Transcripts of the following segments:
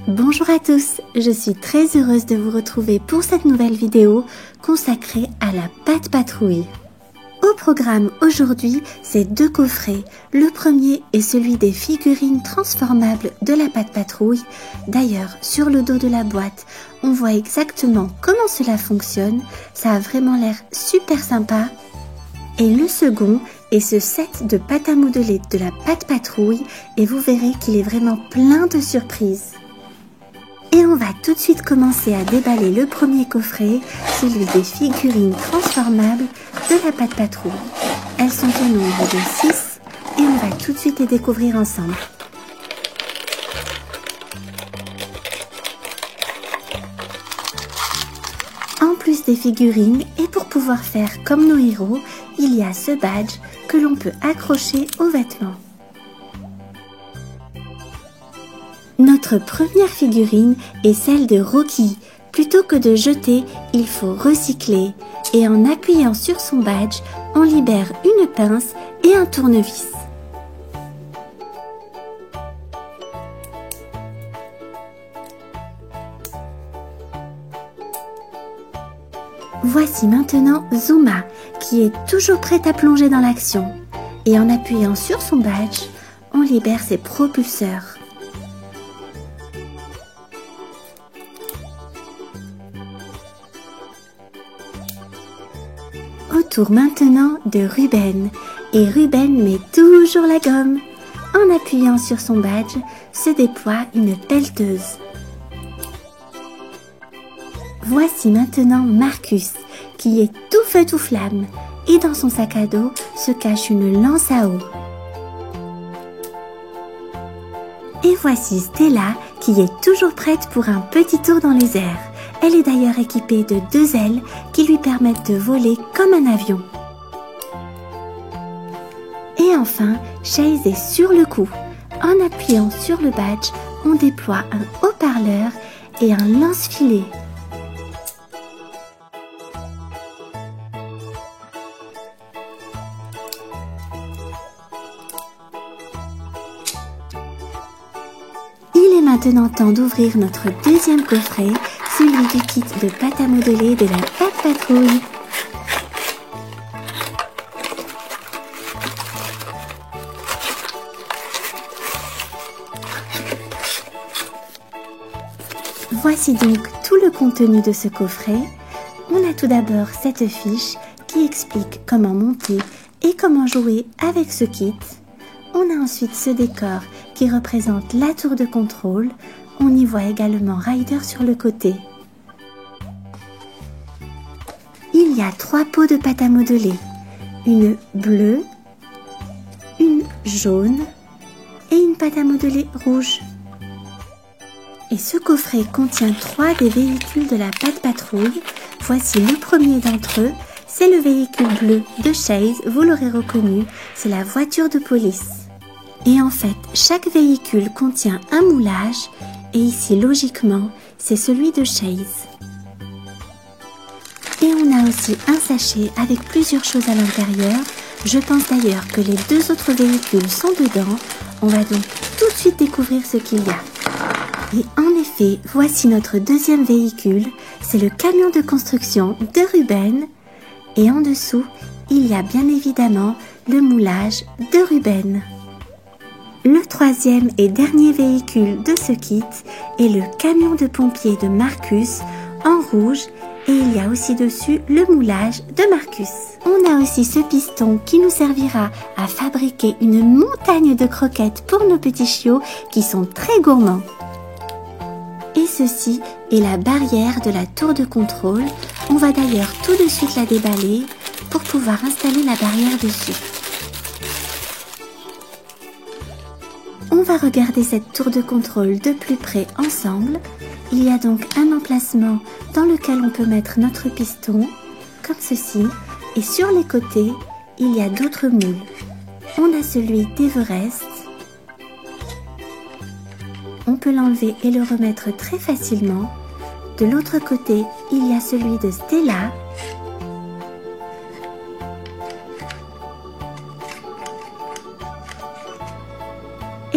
Bonjour à tous, je suis très heureuse de vous retrouver pour cette nouvelle vidéo consacrée à la Pat' Patrouille. Au programme aujourd'hui, c'est deux coffrets. Le premier est celui des figurines transformables de la Pat' Patrouille. D'ailleurs, sur le dos de la boîte, on voit exactement comment cela fonctionne. Ça a vraiment l'air super sympa. Et le second est ce set de pâte à modeler de la Pat' Patrouille et vous verrez qu'il est vraiment plein de surprises. Et on va tout de suite commencer à déballer le premier coffret, celui des figurines transformables de la Pat' Patrouille. Elles sont au nombre de 6 et on va tout de suite les découvrir ensemble. En plus des figurines, et pour pouvoir faire comme nos héros, il y a ce badge que l'on peut accrocher aux vêtements. Notre première figurine est celle de Rocky. Plutôt que de jeter, il faut recycler. Et en appuyant sur son badge, on libère une pince et un tournevis. Voici maintenant Zuma, qui est toujours prête à plonger dans l'action. Et en appuyant sur son badge, on libère ses propulseurs. Autour maintenant de Ruben, et Ruben met toujours la gomme. En appuyant sur son badge, se déploie une pelleteuse. Voici maintenant Marcus, qui est tout feu tout flamme, et dans son sac à dos se cache une lance à eau. Et voici Stella, qui est toujours prête pour un petit tour dans les airs. Elle est d'ailleurs équipée de 2 ailes qui lui permettent de voler comme un avion. Et enfin, Chase est sur le coup. En appuyant sur le badge, on déploie un haut-parleur et un lance-filet. Il est maintenant temps d'ouvrir notre deuxième coffret, celui du kit de pâte à modeler de la Pat' Patrouille. Voici donc tout le contenu de ce coffret. On a tout d'abord cette fiche qui explique comment monter et comment jouer avec ce kit. On a ensuite ce décor qui représente la tour de contrôle. On y voit également Ryder sur le côté. Il y a 3 pots de pâte à modeler. Une bleue, une jaune et une pâte à modeler rouge. Et ce coffret contient 3 des véhicules de la Pat' Patrouille. Voici le premier d'entre eux. C'est le véhicule bleu de Chase, vous l'aurez reconnu, c'est la voiture de police. Et en fait, chaque véhicule contient un moulage, et ici, logiquement, c'est celui de Chase. Et on a aussi un sachet avec plusieurs choses à l'intérieur. Je pense d'ailleurs que les 2 autres véhicules sont dedans. On va donc tout de suite découvrir ce qu'il y a. Et en effet, voici notre deuxième véhicule. C'est le camion de construction de Ruben. Et en dessous, il y a bien évidemment le moulage de Ruben. Le troisième et dernier véhicule de ce kit est le camion de pompiers de Marcus en rouge et il y a aussi dessus le moulage de Marcus. On a aussi ce piston qui nous servira à fabriquer une montagne de croquettes pour nos petits chiots qui sont très gourmands. Et ceci est la barrière de la tour de contrôle. On va d'ailleurs tout de suite la déballer pour pouvoir installer la barrière dessus. On va regarder cette tour de contrôle de plus près ensemble. Il y a donc un emplacement dans lequel on peut mettre notre piston, comme ceci. Et sur les côtés, il y a d'autres moules. On a celui d'Everest. On peut l'enlever et le remettre très facilement. De l'autre côté, il y a celui de Stella.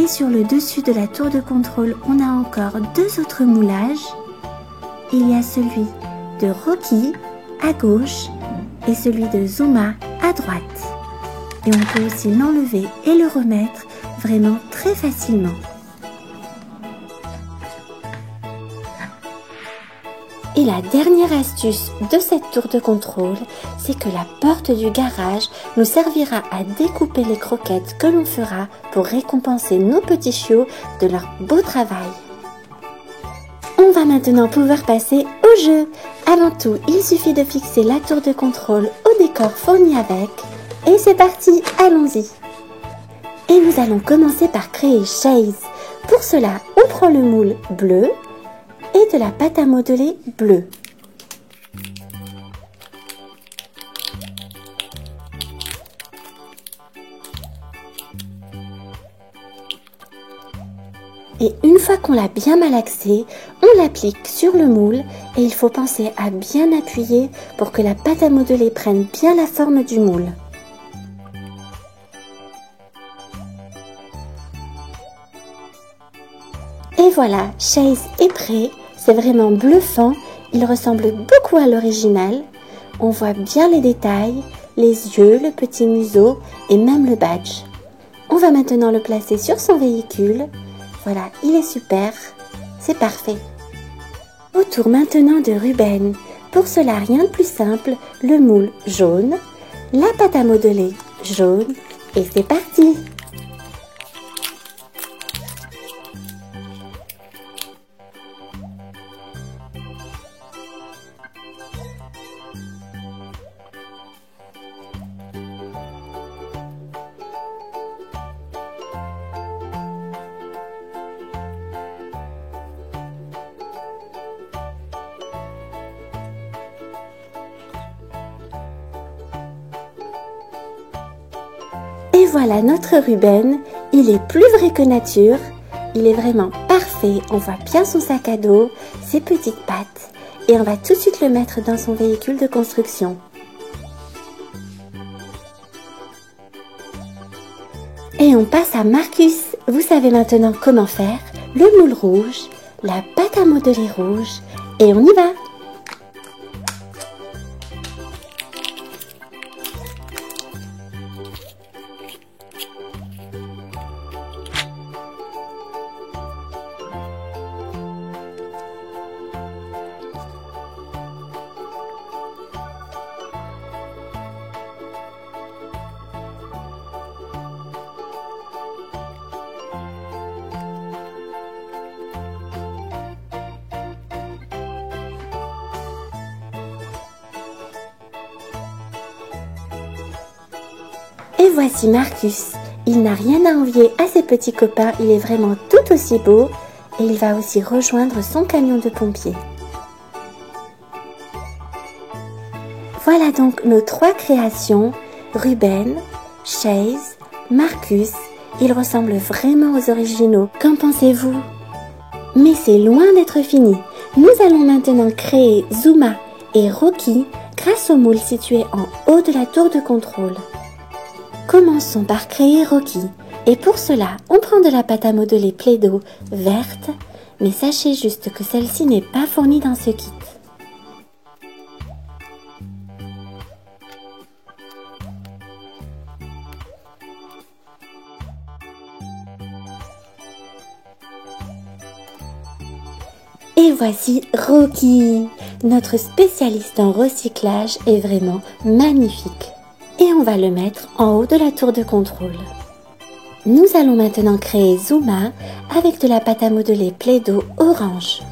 Et sur le dessus de la tour de contrôle, on a encore deux autres moulages. Il y a celui de Rocky à gauche et celui de Zuma à droite. Et on peut aussi l'enlever et le remettre vraiment très facilement. Et la dernière astuce de cette tour de contrôle, c'est que la porte du garage nous servira à découper les croquettes que l'on fera pour récompenser nos petits chiots de leur beau travail. On va maintenant pouvoir passer au jeu. Avant tout, il suffit de fixer la tour de contrôle au décor fourni avec. Et c'est parti, allons-y. Et nous allons commencer par créer Chase. Pour cela, on prend le moule bleu et de la pâte à modeler bleue. Et une fois qu'on l'a bien malaxé, on l'applique sur le moule et il faut penser à bien appuyer pour que la pâte à modeler prenne bien la forme du moule. Et voilà, Chase est prêt, c'est vraiment bluffant, il ressemble beaucoup à l'original. On voit bien les détails, les yeux, le petit museau et même le badge. On va maintenant le placer sur son véhicule. Voilà, il est super, c'est parfait. Autour maintenant de Ruben. Pour cela, rien de plus simple, le moule jaune, la pâte à modeler jaune et c'est parti. Et voilà notre Ruben, il est plus vrai que nature, il est vraiment parfait, on voit bien son sac à dos, ses petites pattes et on va tout de suite le mettre dans son véhicule de construction. Et on passe à Marcus, vous savez maintenant comment faire, le moule rouge, la pâte à modeler rouge et on y va. Et voici Marcus, il n'a rien à envier à ses petits copains, il est vraiment tout aussi beau et il va aussi rejoindre son camion de pompiers. Voilà donc nos trois créations, Ruben, Chase, Marcus, ils ressemblent vraiment aux originaux, qu'en pensez-vous? Mais c'est loin d'être fini, nous allons maintenant créer Zuma et Rocky grâce au moule situé en haut de la tour de contrôle. Commençons par créer Rocky et pour cela on prend de la pâte à modeler Play-Doh verte mais sachez juste que celle-ci n'est pas fournie dans ce kit. Et voici Rocky, notre spécialiste en recyclage est vraiment magnifique. Et on va le mettre en haut de la tour de contrôle. Nous allons maintenant créer Zuma avec de la pâte à modeler Play-Doh orange.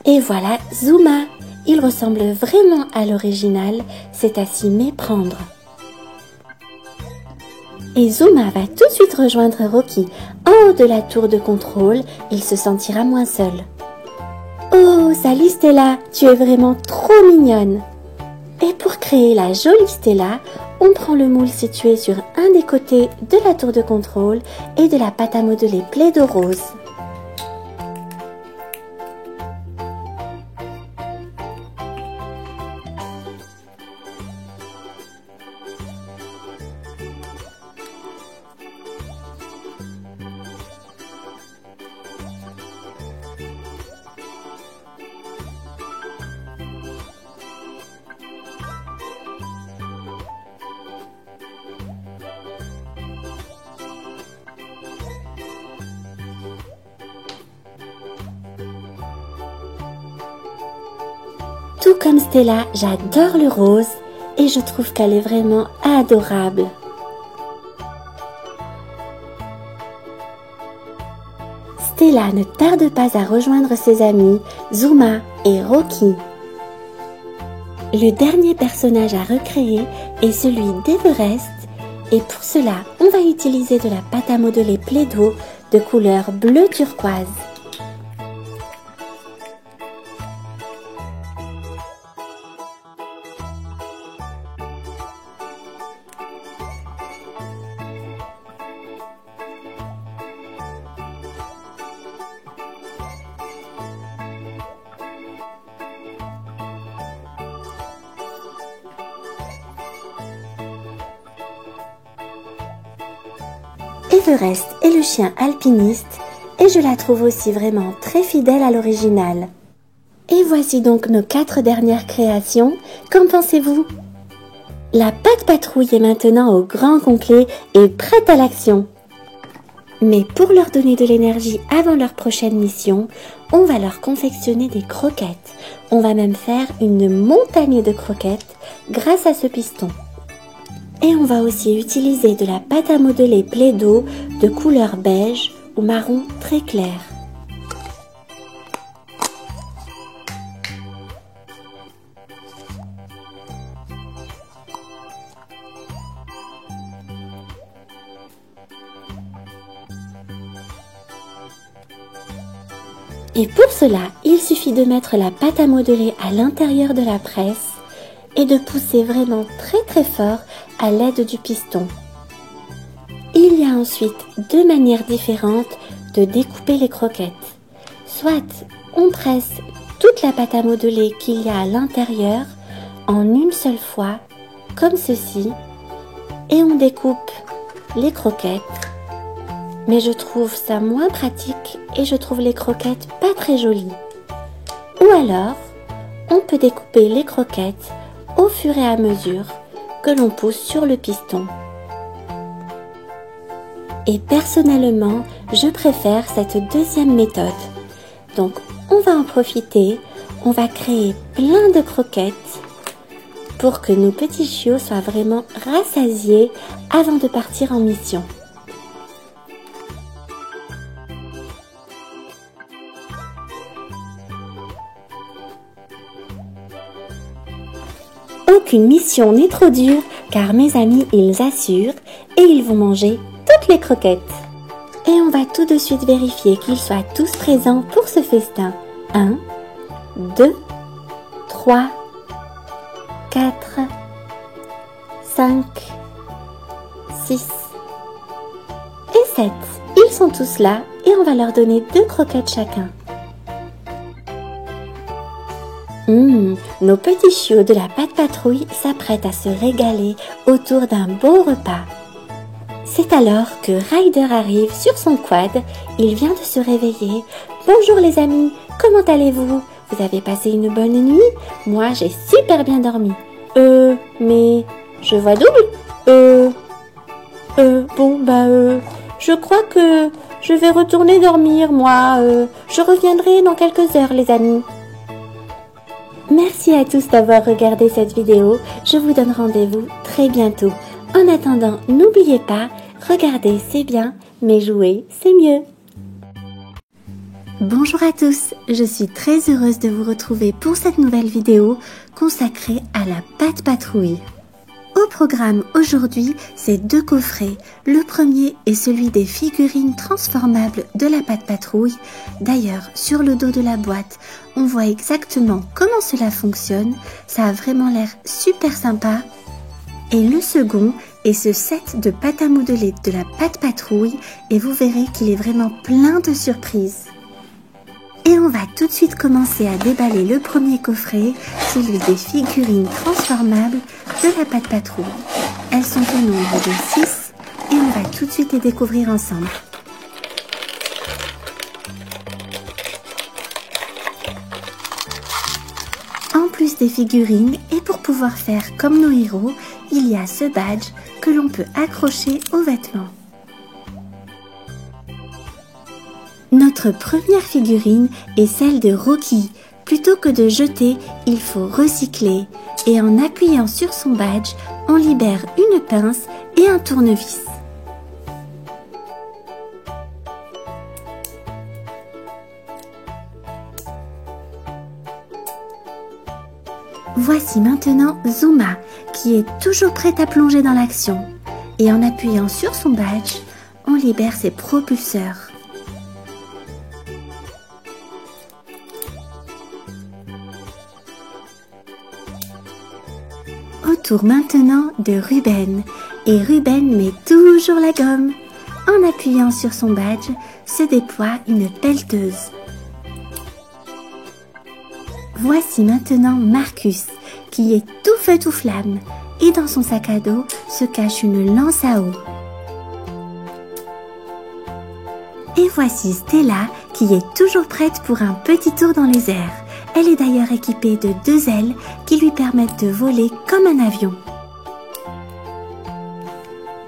Et voilà Zuma, il ressemble vraiment à l'original, c'est à s'y méprendre. Et Zuma va tout de suite rejoindre Rocky en haut de la tour de contrôle, il se sentira moins seul. Oh, salut Stella, tu es vraiment trop mignonne. Et pour créer la jolie Stella, on prend le moule situé sur un des côtés de la tour de contrôle et de la pâte à modeler Play-Doh rose. Tout comme Stella, j'adore le rose et je trouve qu'elle est vraiment adorable. Stella ne tarde pas à rejoindre ses amis Zuma et Rocky. Le dernier personnage à recréer est celui d'Everest et pour cela, on va utiliser de la pâte à modeler Play-Doh de couleur bleu turquoise. Everest est le chien alpiniste et je la trouve aussi vraiment très fidèle à l'original. Et voici donc nos 4 dernières créations. Qu'en pensez-vous? La Pâte Patrouille est maintenant au grand complet et prête à l'action. Mais pour leur donner de l'énergie avant leur prochaine mission, on va leur confectionner des croquettes. On va même faire une montagne de croquettes grâce à ce piston. Et on va aussi utiliser de la pâte à modeler Play-Doh de couleur beige ou marron très clair. Et pour cela, il suffit de mettre la pâte à modeler à l'intérieur de la presse et de pousser vraiment très fort à l'aide du piston. Il y a ensuite 2 manières différentes de découper les croquettes. Soit on presse toute la pâte à modeler qu'il y a à l'intérieur en une seule fois, comme ceci, et on découpe les croquettes. Mais je trouve ça moins pratique et je trouve les croquettes pas très jolies. Ou alors, on peut découper les croquettes au fur et à mesure que l'on pousse sur le piston. Et personnellement, je préfère cette deuxième méthode. Donc, on va en profiter, on va créer plein de croquettes pour que nos petits chiots soient vraiment rassasiés avant de partir en mission. Aucune mission n'est trop dure car mes amis ils assurent et ils vont manger toutes les croquettes. Et on va tout de suite vérifier qu'ils soient tous présents pour ce festin. 1, 2, 3, 4, 5, 6 et 7. Ils sont tous là et on va leur donner 2 croquettes chacun. Nos petits chiots de la Pâte Patrouille s'apprêtent à se régaler autour d'un beau repas. C'est alors que Ryder arrive sur son quad, il vient de se réveiller. Bonjour les amis, comment allez-vous? Vous avez passé une bonne nuit? Moi j'ai super bien dormi. Mais je vois double. Je crois que je vais retourner dormir moi. Je reviendrai dans quelques heures les amis. Merci à tous d'avoir regardé cette vidéo. Je vous donne rendez-vous très bientôt. En attendant, n'oubliez pas, regarder c'est bien, mais jouer c'est mieux. Bonjour à tous, je suis très heureuse de vous retrouver pour cette nouvelle vidéo consacrée à la Pâte Patrouille. Au programme aujourd'hui, c'est 2 coffrets. Le premier est celui des figurines transformables de la Pâte Patrouille. D'ailleurs, sur le dos de la boîte, on voit exactement comment cela fonctionne. Ça a vraiment l'air super sympa. Et le second est ce set de pâte à modeler de la pâte patrouille et vous verrez qu'il est vraiment plein de surprises. Et on va tout de suite commencer à déballer le premier coffret, celui des figurines transformables de la pâte patrouille. Elles sont au nombre de 6 et on va tout de suite les découvrir ensemble. En plus des figurines, et pour pouvoir faire comme nos héros, il y a ce badge que l'on peut accrocher aux vêtements. Notre première figurine est celle de Rocky. Plutôt que de jeter, il faut recycler. Et en appuyant sur son badge, on libère une pince et un tournevis. Voici maintenant Zuma, qui est toujours prête à plonger dans l'action. Et en appuyant sur son badge, on libère ses propulseurs. Autour maintenant de Ruben. Et Ruben met toujours la gomme. En appuyant sur son badge, se déploie une pelleteuse. Voici maintenant Marcus, qui est tout feu tout flamme. Et dans son sac à dos se cache une lance à eau. Et voici Stella, qui est toujours prête pour un petit tour dans les airs. Elle est d'ailleurs équipée de 2 ailes qui lui permettent de voler comme un avion.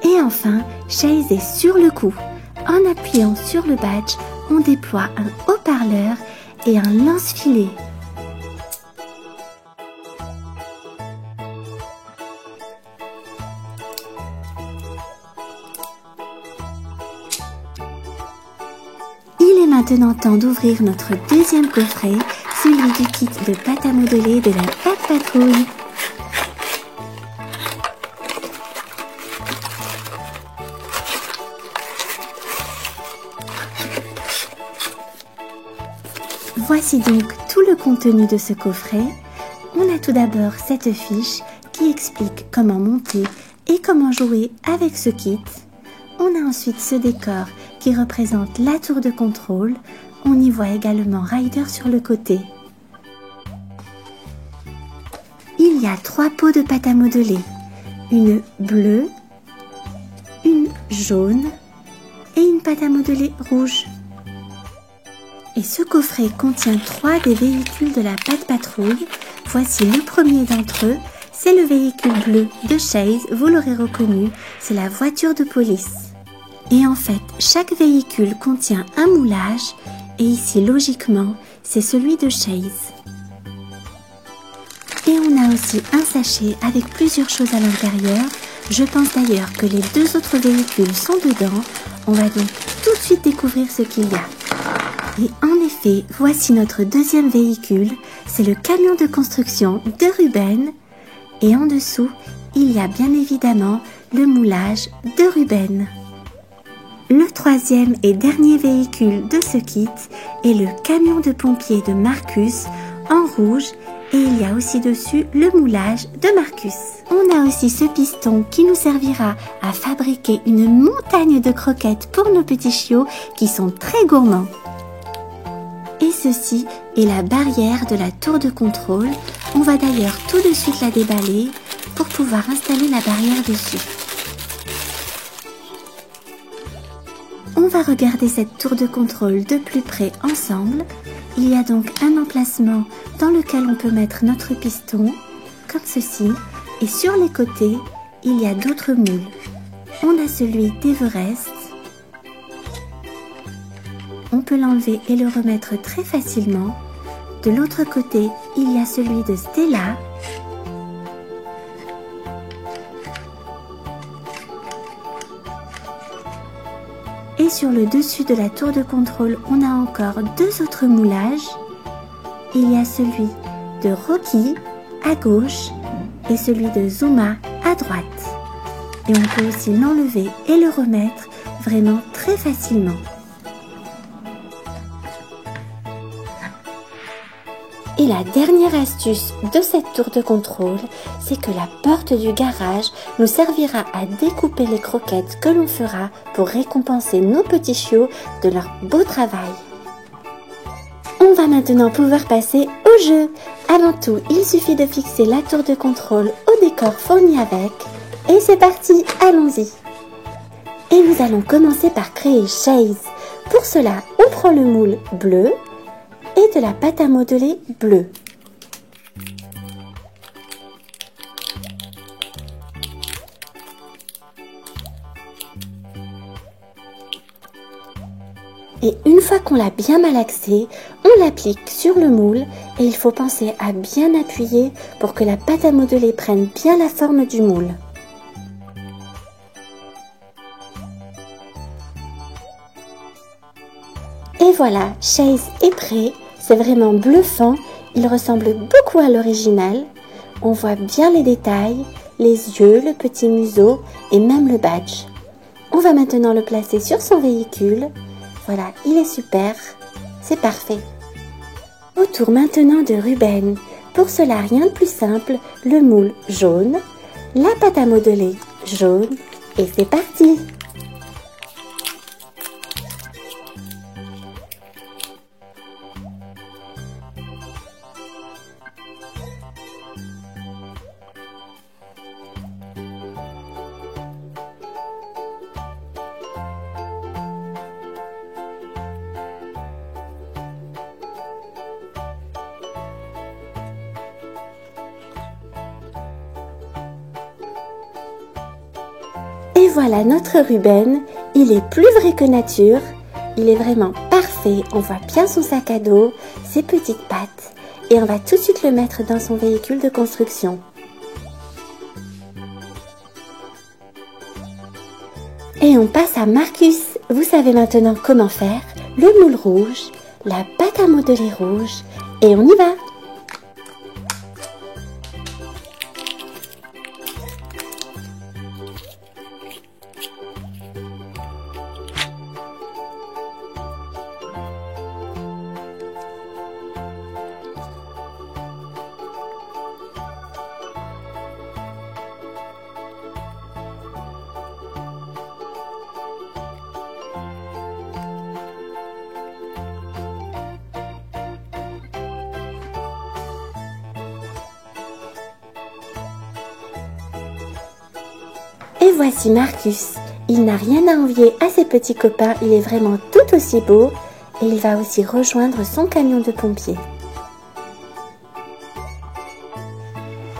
Et enfin, Chase est sur le coup. En appuyant sur le badge, on déploie un haut-parleur et un lance-filet. Il est maintenant temps d'ouvrir notre deuxième coffret, celui du kit de pâte à modeler de la pâte patrouille. Voici donc tout le contenu de ce coffret. On a tout d'abord cette fiche qui explique comment monter et comment jouer avec ce kit. On a ensuite ce décor qui représente la tour de contrôle. On y voit également Ryder sur le côté. Il y a 3 pots de pâte à modeler. Une bleue, une jaune et une pâte à modeler rouge. Et ce coffret contient 3 des véhicules de la pâte patrouille. Voici le premier d'entre eux. C'est le véhicule bleu de Chase, vous l'aurez reconnu, c'est la voiture de police. Et en fait, chaque véhicule contient un moulage. Et ici, logiquement, c'est celui de Chase. Et on a aussi un sachet avec plusieurs choses à l'intérieur. Je pense d'ailleurs que les 2 autres véhicules sont dedans. On va donc tout de suite découvrir ce qu'il y a. Et en effet, voici notre deuxième véhicule. C'est le camion de construction de Ruben. Et en dessous, il y a bien évidemment le moulage de Ruben. Le troisième et dernier véhicule de ce kit est le camion de pompiers de Marcus en rouge et il y a aussi dessus le moulage de Marcus. On a aussi ce piston qui nous servira à fabriquer une montagne de croquettes pour nos petits chiots qui sont très gourmands. Et ceci est la barrière de la tour de contrôle. On va d'ailleurs tout de suite la déballer pour pouvoir installer la barrière dessus. On va regarder cette tour de contrôle de plus près ensemble. Il y a donc un emplacement dans lequel on peut mettre notre piston, comme ceci. Et sur les côtés, il y a d'autres moules. On a celui d'Everest. On peut l'enlever et le remettre très facilement. De l'autre côté, il y a celui de Stella. Et sur le dessus de la tour de contrôle, on a encore 2 autres moulages. Il y a celui de Rocky à gauche et celui de Zuma à droite. Et on peut aussi l'enlever et le remettre vraiment très Et la dernière astuce de cette tour de contrôle, c'est que la porte du garage nous servira à découper les croquettes que l'on fera pour récompenser nos petits chiots de leur beau travail. On va maintenant pouvoir passer au jeu. Avant tout, il suffit de fixer la tour de contrôle au décor fourni avec. Et c'est parti, allons-y. Et nous allons commencer par créer Chase. Pour cela, on prend le moule bleu et de la pâte à modeler bleue. Et une fois qu'on l'a bien malaxé, on l'applique sur le moule et il faut penser à bien appuyer pour que la pâte à modeler prenne bien la forme du moule. Et voilà, Chase est prêt, c'est vraiment bluffant, il ressemble beaucoup à l'original. On voit bien les détails, les yeux, le petit museau et même le badge. On va maintenant le placer sur son véhicule. Voilà, il est super, c'est parfait. Autour maintenant de Ruben. Pour cela, rien de plus simple, le moule jaune, la pâte à modeler jaune et c'est parti. Et voilà notre Ruben, il est plus vrai que nature, il est vraiment parfait, on voit bien son sac à dos, ses petites pattes et on va tout de suite le mettre dans son véhicule de construction. Et on passe à Marcus, vous savez maintenant comment faire, le moule rouge, la pâte à modeler rouge et on y va. Et voici Marcus, il n'a rien à envier à ses petits copains, il est vraiment tout aussi beau et il va aussi rejoindre son camion de pompiers.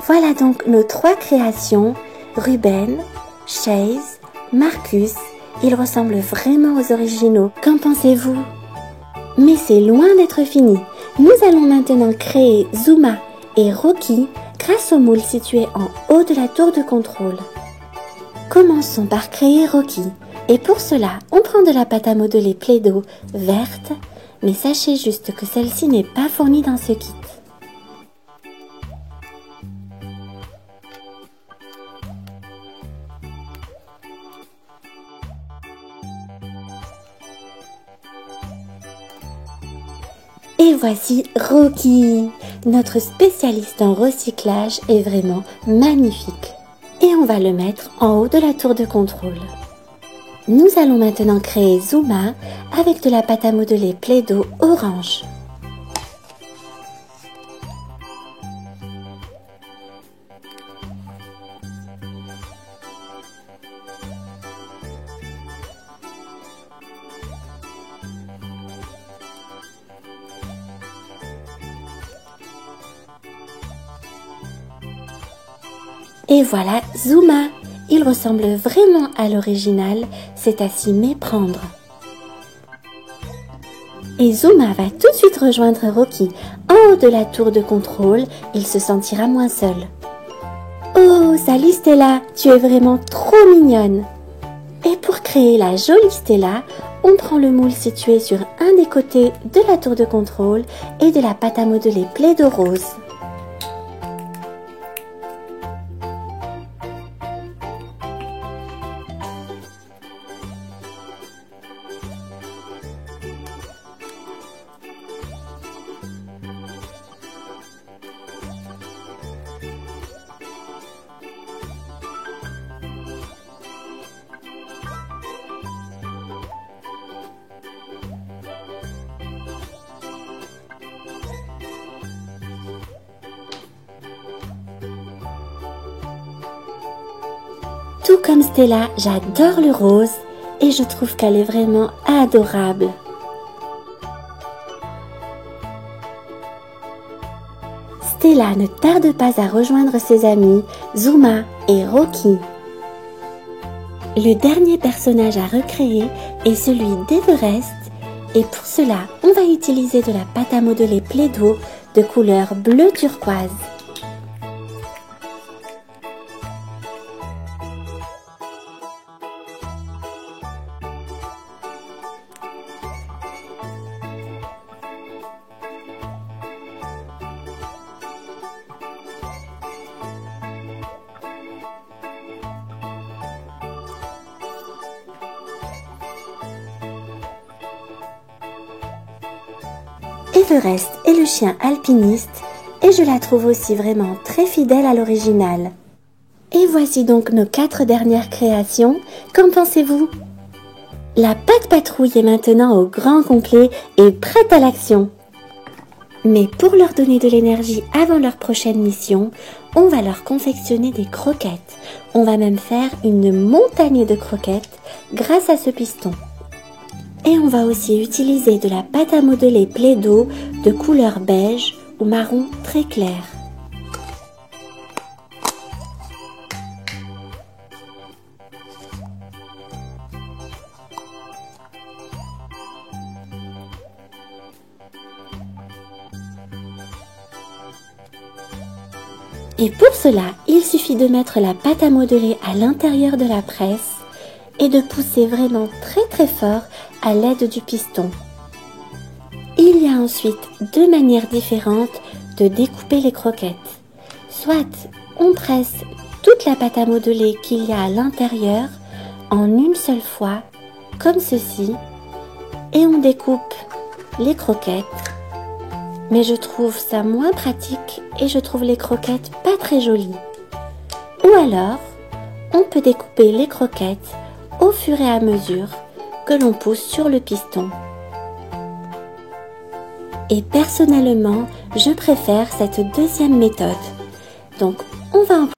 Voilà donc nos 3 créations, Ruben, Chase, Marcus, ils ressemblent vraiment aux originaux, qu'en pensez-vous? Mais c'est loin d'être fini, nous allons maintenant créer Zuma et Rocky grâce au moule situé en haut de la tour de contrôle. Commençons par créer Rocky et pour cela on prend de la pâte à modeler Play-Doh verte mais sachez juste que celle-ci n'est pas fournie dans ce kit. Et voici Rocky, notre spécialiste en recyclage est vraiment magnifique. Et on va le mettre en haut de la tour de contrôle. Nous allons maintenant créer Zuma avec de la pâte à modeler Play-Doh orange. Et voilà Zuma, il ressemble vraiment à l'original, c'est à s'y méprendre. Et Zuma va tout de suite rejoindre Rocky en haut de la tour de contrôle, il se sentira moins seul. Oh, salut Stella, tu es vraiment trop mignonne! Et pour créer la jolie Stella, on prend le moule situé sur un des côtés de la tour de contrôle et de la pâte à modeler Play-Doh rose. Tout comme Stella, j'adore le rose et je trouve qu'elle est vraiment adorable. Stella ne tarde pas à rejoindre ses amis Zuma et Rocky. Le dernier personnage à recréer est celui d'Everest et pour cela, on va utiliser de la pâte à modeler Play-Doh de couleur bleu turquoise. Everest est le chien alpiniste et je la trouve aussi vraiment très fidèle à l'original. Et voici donc nos 4 dernières créations, qu'en pensez-vous? La Patte Patrouille est maintenant au grand complet et prête à l'action. Mais pour leur donner de l'énergie avant leur prochaine mission, on va leur confectionner des croquettes. On va même faire une montagne de croquettes grâce à ce piston. Et on va aussi utiliser de la pâte à modeler Play-Doh de couleur beige ou marron très clair. Et pour cela, il suffit de mettre la pâte à modeler à l'intérieur de la presse et de pousser vraiment très fort à l'aide du piston. Il y a ensuite 2 manières différentes de découper les croquettes. Soit on presse toute la pâte à modeler qu'il y a à l'intérieur en une seule fois, comme ceci, et on découpe les croquettes. Mais je trouve ça moins pratique et je trouve les croquettes pas très jolies. Ou alors, on peut découper les croquettes au fur et à mesure que l'on pousse sur le piston. Et personnellement, je préfère cette deuxième méthode. Donc, on va en